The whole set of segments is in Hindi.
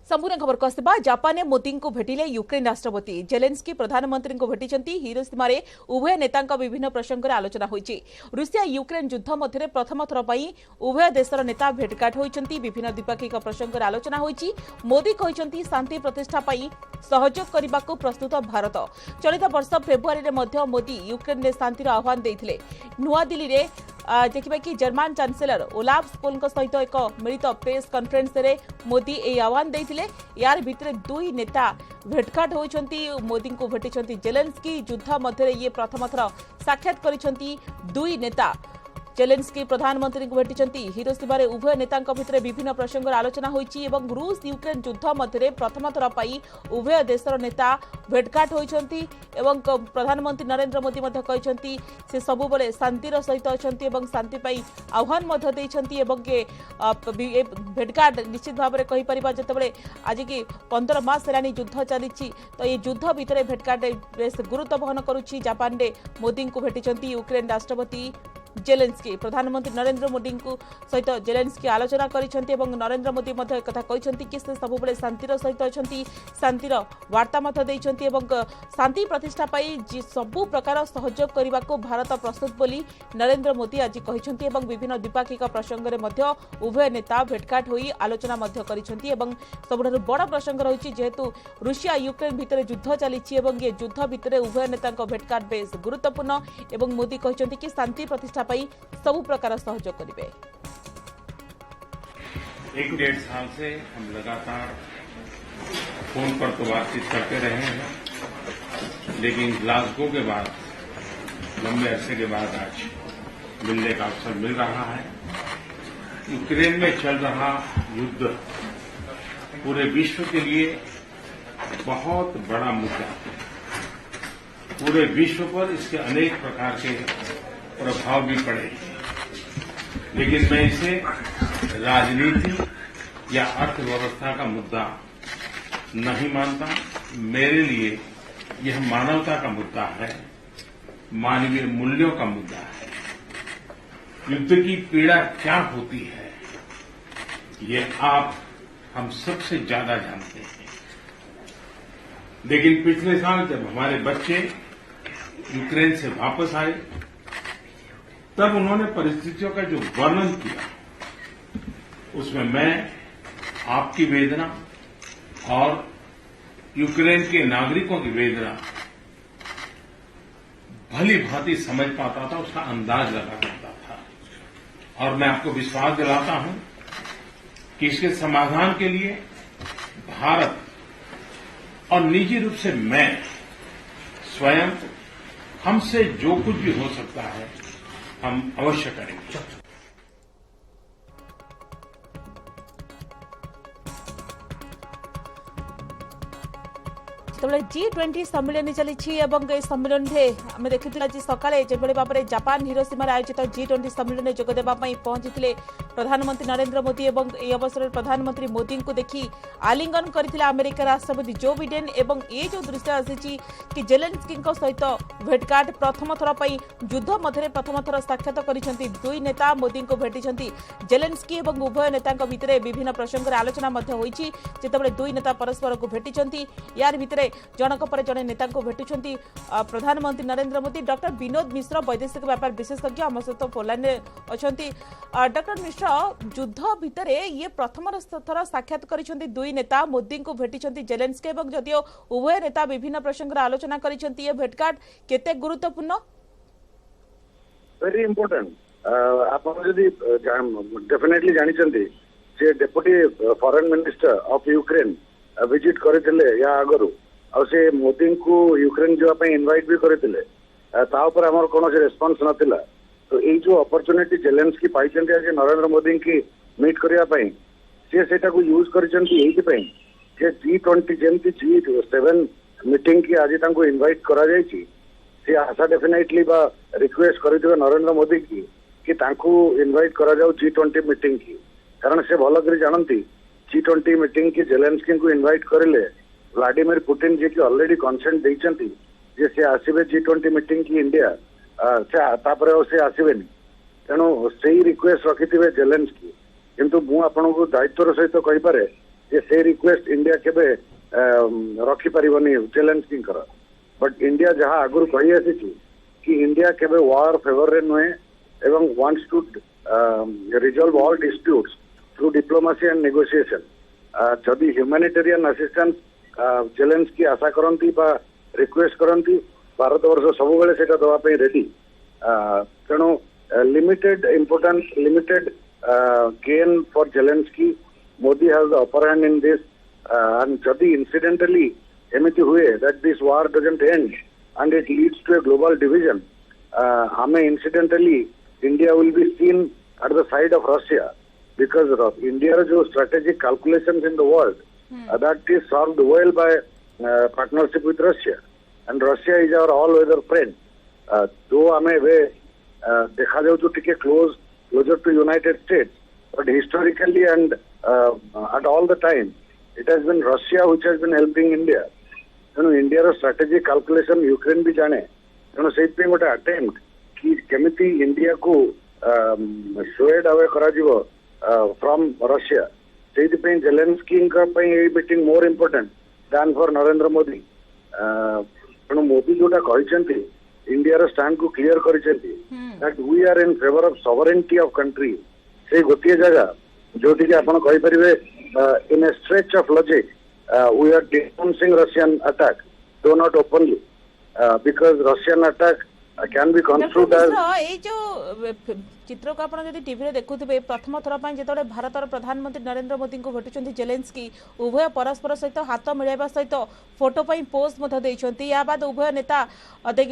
संपूर्ण खबर को आसवा जापान मोदी को भेटिले यूक्रेन राष्ट्रपति जेलेन्स्की प्रधानमंत्री को भेटिचंती हिरोशिमा रे उभय नेता विभिन्न प्रसंग में आलोचना होईची। रूसिया यूक्रेन युद्ध मध्य प्रथम थर पर उभय देशर नेता भेटघाट होईचंती। विभिन्न द्विपाक्षिक प्रसंग में आलोचना होईची। मोदी कहते शांति प्रतिष्ठा पाई सहयोग करने को प्रस्तुत भारत। चलित वर्ष फेब्रुआरी रे मध्य मोदी यूक्रेन में शांतिर आह्वान देते। नुआ दिल्ली रे देखिबा कि जर्मन चांसेलर ओलाफ स्कोल्स सहित एक मिलित प्रेस कॉन्फ्रेंस रे मोदी ए आह्वान देथिले। यार भितरे दुई नेता भेटघाट होइछंती। मोदी को भेटिछंती जेलेन्स्की। युद्ध मध्य ये प्रथम थर साक्षात करिछंती दुई नेता। जेलेन्स्की प्रधानमंत्री को भेटिछंती। हिरोशिमा रे उभय नेता भितर विभिन्न प्रसंग में आलोचना होईची एवं रूस यूक्रेन युद्ध मध्य प्रथम थर पाई उभय देशर नेता भेटघाट होइछंती एवं प्रधानमंत्री नरेंद्र मोदी मध्य कहछंती से सबु बेले शांतिर सहित अछंती एवं शांति पाई आह्वान मध्य देइछंती एवं भेटघाट निश्चित भाव में कहि परिबा जतबेले आज की 15 मास हेलानी युद्ध चलीची तो ये युद्ध भितर भेटघाट बेस गुरुत्व वहन करुछि। जापान रे मोदी को भेटिछंती यूक्रेन राष्ट्रपति जेलेन्स्की। प्रधानमंत्री नरेंद्र मोदी सहित जेलेन्स्की आलोचना करिसेंती एवं नरेंद्र मोदी मध्य कथा कहिसेंती कि से सब बेले शांतिर सहित अछंती। शांतिर वार्ता मध्य देइसेंती एवं शांति प्रतिष्ठा पाई सबु प्रकार सहयोग करने को भारत प्रस्तुत बोली नरेंद्र मोदी आज कहिसेंती एवं विभिन्न द्विपाक्षिक प्रसंग में मध्य उभय नेता भेटघाट होई आलोचना मध्य करिसेंती एवं सबुठारु बड़ प्रसंग रहिछि जेहेतु रूसिया यूक्रेन भितर युद्ध चलीछि एवं ये युद्ध भितर उभय नेता भेटघाट बेस गुरुत्वपूर्ण एवं मोदी कहिसेंती कि शांति प्रतिष्ठा सब प्रकार सहयोग करेंगे। 1-1.5 साल से हम लगातार फोन पर तो बातचीत करते रहे हैं, लेकिन ग्लासगो के बाद लंबे अरसे के बाद आज मिलने का अवसर मिल रहा है। यूक्रेन में चल रहा युद्ध पूरे विश्व के लिए बहुत बड़ा मुद्दा है। पूरे विश्व पर इसके अनेक प्रकार के प्रभाव भी पड़े, लेकिन मैं इसे राजनीति या अर्थव्यवस्था का मुद्दा नहीं मानता। मेरे लिए यह मानवता का मुद्दा है, मानवीय मूल्यों का मुद्दा है। युद्ध की पीड़ा क्या होती है ये आप हम सबसे ज्यादा जानते हैं, लेकिन पिछले साल जब हमारे बच्चे यूक्रेन से वापस आए तब उन्होंने परिस्थितियों का जो वर्णन किया उसमें मैं आपकी वेदना और यूक्रेन के नागरिकों की वेदना भली भांति समझ पाता था, उसका अंदाज लगा पाता था। और मैं आपको विश्वास दिलाता हूं कि इसके समाधान के लिए भारत और निजी रूप से मैं स्वयं हमसे जो कुछ भी हो सकता है हम अवश्य करेंगे। G20 सम्मेलन चली सम्मेलन में आम देखी आज सकाले जो भाव में जापान हिरोशिमा आयोजित G20 सम्मेलन में जोगदेवा पहुंची प्रधानमंत्री नरेंद्र मोदी एवं ए अवसर में प्रधानमंत्री मोदी को देखी आलिंगन करथिले अमेरिका राष्ट्रपति जो बिडेन एवं ये जो दृश्य आसी कि जेलेन्स्की सहित भेटघाट प्रथम थर पर युद्ध मध्य प्रथम थर साक्षात करिसेंती दुई नेता। मोदी को भेटिसेंती जेलेन्स्की एवं उभय नेता भितर विभिन्न प्रसंग में आलोचना होईची जेतेबेले दुई नेता परस्पर को भेटिसेंती। यार भितर जनक पर जड़े नेता को भेटुंट प्रधानमंत्री नरेंद्र मोदी। डॉक्टर विनोद मिश्र वैदेशिक व्यापार विशेषज्ञ आम सहित फोनलाइन अच्छा। डॉक्टर मिश्र युद्ध भितर ये प्रथम थर साक्षात करिसेंती दुई नेता। मोदी को भेटिसेंती जेलेन्स्की एवं जदियो उभय नेता विभिन्न प्रसंग में आलोचना करिसेंती ये भेटघाट केते गुरुत्वपूर्ण? Very important. आप डेफिनेटली जानिचंती जे deputy foreign minister of Ukraine visit करथिले या आगरू और से मोदी को यूक्रेन जावाई इनवाइट भी करथिले तापर हमर कोनोसी रेस्पॉन्स नथिला। तो ये जो अपॉर्चुनिटी जेलेन्स्की पाइछंती आज नरेंद्र मोदी की मीट करिया पई से सेटा को यूज करिसंती एही पई जे G20 जेमती G7 मीटिंग की आज तांको इनवाइट करा जायछि। से आशा डेफिनेटली बा रिक्वेस्ट करिथिबे नरेंद्र मोदी की कि तांको इनवाइट करा जाऊ G20 मीटिंग की, कारण से भलो करी जानंती G20 मीटिंग की जेलेन्स्की को इनवाइट करिले व्लादिमीर पुतिन जी की ऑलरेडी कॉन्सेंट देइचंती जे से आसीबे G20 मीटिंग की इंडिया से आसबेनि। तेणु से रिक्वेस्ट रखिथे जेलेन्स्की, किंतु मु आपन को दायित्वर सहित कहीपे जे से रिक्वेस्ट इंडिया केबे रखी परिबनी जेलेंस्की कर बट इंडिया जहां आगुर कही आसी कि इंडिया केबे वार फेवर रे नुहे एवं wants to resolve all disputes through diplomacy and negotiation जदि ह्यूमैनिटेरियन असिस्टेंस जेलेंस्की आशा करती रिक्वेस्ट करती भारत वर्ष सब बेले सेटा दवा पे रेडी तेणु limited importance limited gain for Zelensky Modi has the upper hand in this and जदि इंसिडेंटली एमिति हुए that this war doesn't end end it leads to a global division हमें incidentally India will be seen at the side of Russia because India जो strategic calculations in the world that is solved well by partnership with Russia and Russia is our all-weather friend. जो हमें वे देखा जाओ जो टिके closer to United States, but historically and at all the time it has been Russia which has been helping India. तेणु इंडिया रो strategic calculation यूक्रेन भी जाने तेणु से गोटे attempt कि केमिति इंडिया को swayed away करा जीवो from Russia. सेइथिपई Zelensky meeting more important than for Narendra Modi. तेणु मोदी जोटा कहते इंडिया स्टैंड को क्लियर करछंती that we are in favour of sovereignty of country. से गोटे जगह जोटी कि आपण कहि परिबे in a stretch of logic we are denouncing Russian attack though not openly because Russian attack can be construed as जो चित्र को आपन जदि टीवी रे देखुथिबे प्रथम थर पय जेतोले भारतर प्रधानमंत्री नरेंद्र मोदी को भेटुचंती जेलेंस्की उभय परस्पर सहित हाथ मिलाइबा सहित फोटो पय पोस्ट मध्य देइछंती. या बाद उभय नेता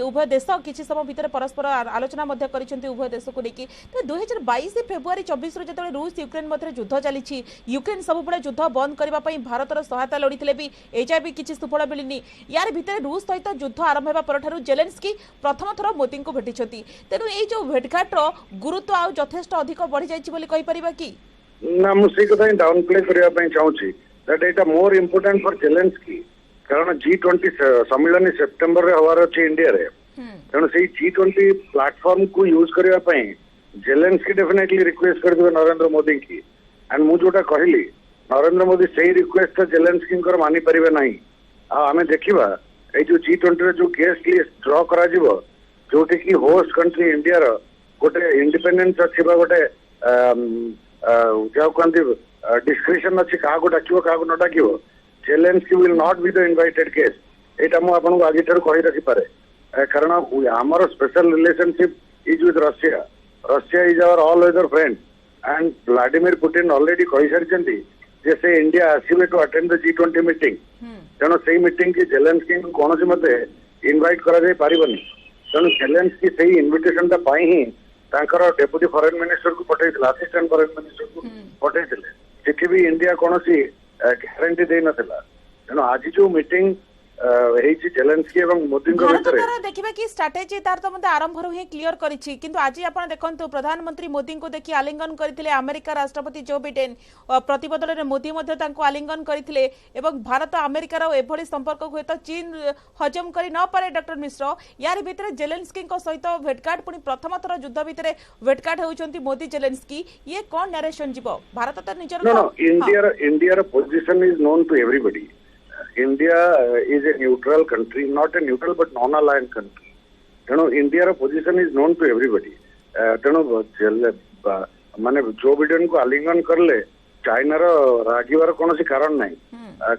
उभय देश किछि समय भितर परस्पर आलोचना मध्य करिसंती उभय देश को लेकी. तो 2022 फेब्रुआरी 24 रो जेतोले रूस यूक्रेन मध्य युद्ध चलीछि यूक्रेन सब बळे युद्ध बंद करबा पय भारतर सहायता लड़ीथिले भी एचआईबी किछि सुफल मिलिनी. यार भितर रूस सहित युद्ध आरंभ हेबा परठारु जेलेंस्की प्रथम थर मोदी को भेटिछंती. तेनु ए जो भेटघाट रो गुरुत्व आ यथेष्ट अधिक बढ़ी जाइछि बोली कहि परिबा कि ना मु से कथा डाउन प्ले करिया पय चाहूची that it more important for Zelensky कारण G20 सम्मेलन सेप्टेम्बर रे हवार अछि इंडिया रे. तेणु से G20 प्लेटफॉर्म को यूज करिया पय जेलेंस्की डेफिनेटली रिक्वेस्ट कर दिबे नरेंद्र मोदी की एंड मु जोटा कहली नरेंद्र मोदी सही रिक्वेस्ट जेलेंस्की कर मानि परिबे नाही. आ हमें देखिबा ए जो G20 रे जो गेस्ट लिस्ट ड्रॉ करा जिवो जोटी की होस्ट कंट्री इंडिया रो गोटे इंडिपेंडेंस अच्छी गोटे क्या कहते डिस्क्रिप्शन अच्छी क्या डाक क्या न डाक Zelensky will not be the invited guest एटा मु आपन को आगे कहि रखि पारे कारण हमर special relationship is with Russia. Russia is our all weather friend and Vladimir Putin already कहि सारिचंती जे से इंडिया आसीबे to attend the G20 meeting. तेणु से मीटिंग की जेलेंस्की को कोनोसी मते इनवाइट करा जाय पारिबनी. तेणु जेलेंस्की सही इनविटेशन ता पाई ही तांकर डेप्यूटी फॉरेन मिनिस्टर को पठाइथिला असिस्टेंट फॉरेन मिनिस्टर को पठाइथिले सेठी भी इंडिया कोनोसी गारंटी देई नथिला. तेणु आज जो मीटिंग हेछि जेलेंस्की एवं मोदी को भारत द्वारा देखिबा कि स्ट्रेटजी तार तो मते आरंभ रो ही क्लियर करिछि. किंतु आज आपण देखंतु प्रधानमंत्री मोदी को देखि आलिंगन करथिले अमेरिका राष्ट्रपति जो बिडेन प्रतिबदल रे मोदी मध्ये तांको आलिंगन करथिले एवं भारत अमेरिका रो एभली संपर्क होय तो चीन हजम करि न पारे. डॉक्टर मिश्र यार भितरे जेलेंस्की को सहित भेटघाट पुनी प्रथम थर युद्ध भितरे भेटघाट होउचंती मोदी जेलेंस्की ये कोन नरेशन जीवो भारत तो निजर नो इंडिया रो position is known to everybody. India is a neutral country, not a neutral but non-aligned country. तेणु इंडिया रो position is known to everybody. तेणु माने जो बिडेन को आलिंगन करले चाइना रो रागिवार कोनोसी कारण नाही.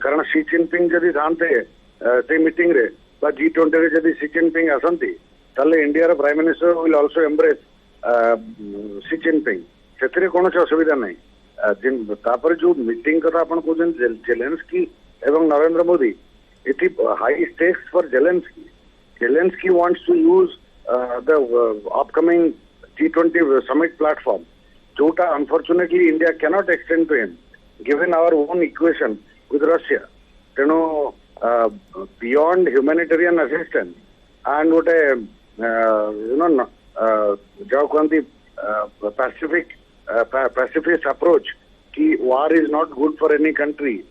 कारण शी जिनपिंग जदि थांते से मीटिंग रे बा G20 रे जदि शी जिनपिंग आसंती ताले इंडिया रो prime minister will also embrace Xi Jinping. सेतरे कोनोसी असुविधा नाही. तापर जो मीटिंग कथा आपण कोजन जेलेंस्की एवं Narendra Modi it high stakes for Zelensky. Zelensky wants to use the upcoming G20 summit platform जोटा unfortunately India cannot extend to him given our own equation with Russia. तेणु बियॉन्ड ह्यूमैनिटेरियन असिस्टेंस एंड गोटे यू नो जो कहती पैसिफिस्ट अप्रोच कि war is not good for any country.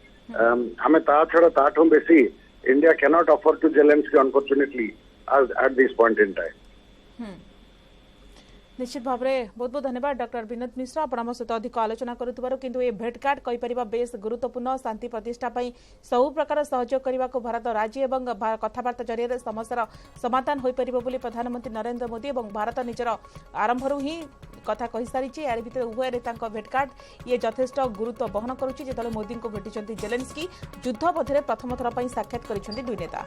हमें ता छड़ा ताठों बेसी India cannot offer to Zelensky unfortunately at this point in time. निश्चित भाव में बहुत बहुत धन्यवाद डॉक्टर विनोद मिश्र आपण आम सहित अधिक आलोचना करुथिबारु किंतु ए भेटघाट कहिपरिबा बेस गुरुत्वपूर्ण शांति प्रतिष्ठा पई सबु प्रकार सहयोग करने को भारत राजी एवं कथबार्ता जरिए समस्या समाधान हो पारिबो बोली प्रधानमंत्री नरेंद्र मोदी और भारत निजर आरंभरू ही कथा कही सारी यार भितर उभय नेता भेटघाट ये यथेष्ट गुरुत्व बहन करुच्ची जेतले मोदी को भेटिଛନ୍ତି जेलेन्स्की युद्ध मध्य प्रथम थर साक्षात करिसेंती दुई नेता।